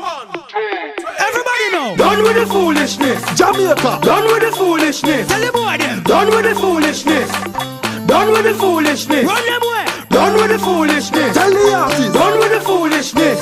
Everybody know. Done with the foolishness. Jamaica. Done with the foolishness. Tell the boy them. Done with the foolishness. Done with the foolishness. Run them way. Done with the foolishness. Tell the artist. Done with the foolishness.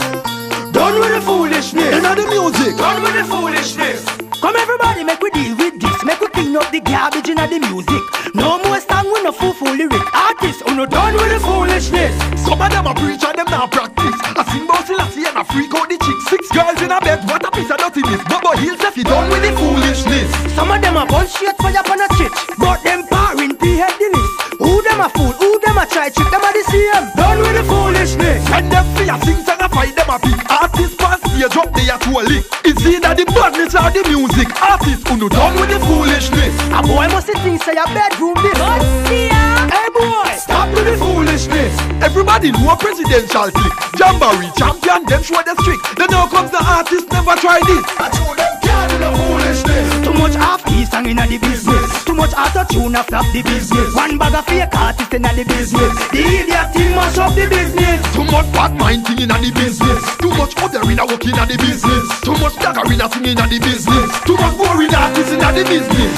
Done with the foolishness. And the music. Done with the foolishness. Come everybody, make we deal with this. Make we clean up the garbage in the music. No more song with no full lyric. Artists who no done with the foolishness. Some of them a preach and them now practice. I sing about Selassie and I freak out the chicks. 6 girls in a bed, what a piece of dirtiness. Bobo Hills if you done with the foolishness. Some of them a bunch straight fire upon a church, but them parent P-head the list. Who them a fool, who them a try trick, them a the same. Done with the foolishness. When them fear sing and I fight them a pick. Artists pass stage up they are to a lick. It's either the badness or the music. Artists who no done with the foolishness. A boy must think say a bedroom this. Hey boy, stop with the foolishness. Everybody know a presidential click. Jamboree champion, them show the trick. Then now comes the artist, never try this. I told them can't do the foolishness. Too much half-key song in the business. Too much auto-tune a flop the business. One bag of fake artists in the business. The idiot team mash up the business. Too much bad mind thing in the business. Too much other in a working in the business. Too much dagger in a singing in the business. Too much boring artists in the business.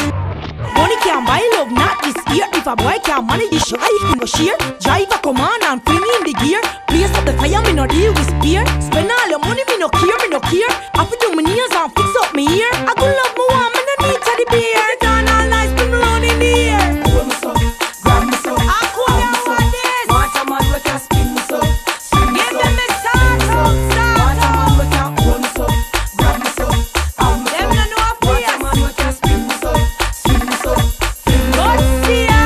Money can't buy love, not this year. If a boy can't manage the show, he no share. Drive a command and fling in the gear. Place up the fire, me no deal with spear. Spend all your money, me no care, me no care. I fi do my nails and fix up me ear. I go love my one, me no need to the beer. Sit down all night, spin me round in the air. Hold me so, grab me so, I call you for this. Want a man we can spin me so, spin me Give so. them a start up, Want a man we can hold me so, grab me so, hold me so. Them no know a Want a place. man we can spin me so, spin me so. God see ya.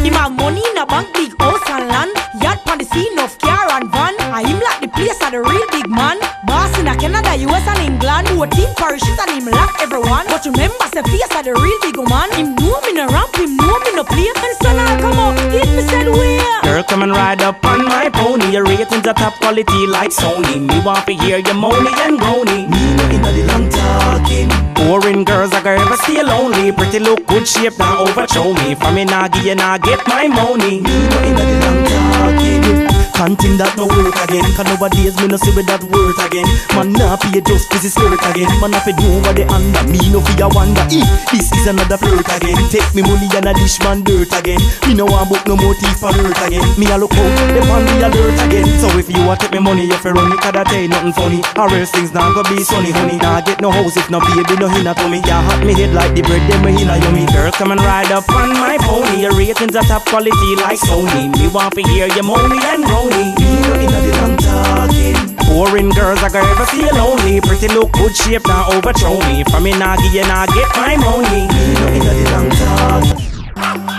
Him have money in a bank, big house and land. Yacht on the scene of car and van. And him like the place of the real big man. Boss in a Canada, US and England. 14 parishes and him lock everyone. But remember, the face of the real big man. Him know me no ramp, him know me no play. And son I come up, hit me said where. Girl, come and ride up on my pony. Your ratings are top quality like Sony. Me want to hear your moaning and groaning. Me no inna the long talking. Boring girls I ever stay lonely. Pretty look, good shape, now overthrow me. From me nah give you nah get my money. Me no inna the long talking. Canting that no work again. Cause nowadays me no see with that word again. Man nah pay just for the skirt again. Man have to do over the under. Me no fear wonder. This is another flirt again. Take me money and a dish man dirt again. Me no want book no more teeth for hurt again. Me a look out, they on the alert again. So if you want take me money, you fi run it. Cause that ain't nothing funny. Or else things not gonna be sunny, honey. Nah get no house if no baby no hinna to me. Ya hot me head like the bread them me hinna yummy. Girl come and ride up on my pony. Your ratings are top quality like Sony. Me want to hear your moaning and groaning. Me no inna the long talking. Boring girls I ever feel lonely. Pretty look, good shape, now overthrow me. From me nah give you nah get my money. Me no inna the long talking.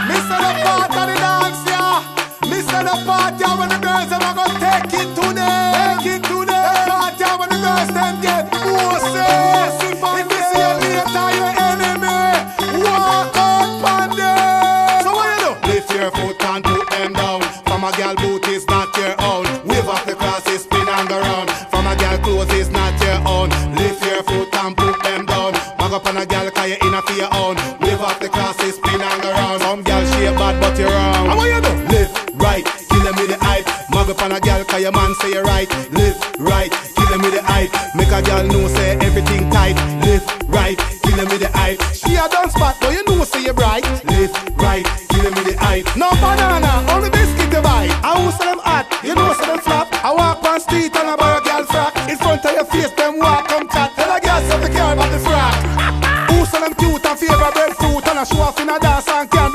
Mr. the part of the dance, yeah. Mr. the part, yeah, when the girls them a go take it to them. Take it to them. The part, yeah, when the girls them get pussy. If you see a later, your enemy, walk up on them. So what you do? Lift your foot and put them down. From a girl boot is not your own. Wave off the crosses, spin and go round. From a girl clothes is not your own. Lift your foot and put them down. Mag up on a girl cause you in a for your own. Wave off the crosses, spin and go round. Some girl shape bad but you're wrong. And what you do? Live right, kill them with the hype. Mag up on a girl cause your man say you're right. Live right, kill them with the hype. Make a girl know say everything tight. Live right, kill them with the hype. She a dance spot but you know say you're bright. Live right, kill them with the hype. No banana, only biscuit you buy. I who say them hot, you know say them flop. I walk on street and I buy a girl frock. In front of your face them walk come chat. Tell a girl say they care about the frock. Who say them cute and favor breadfruit and a show off in a dance and can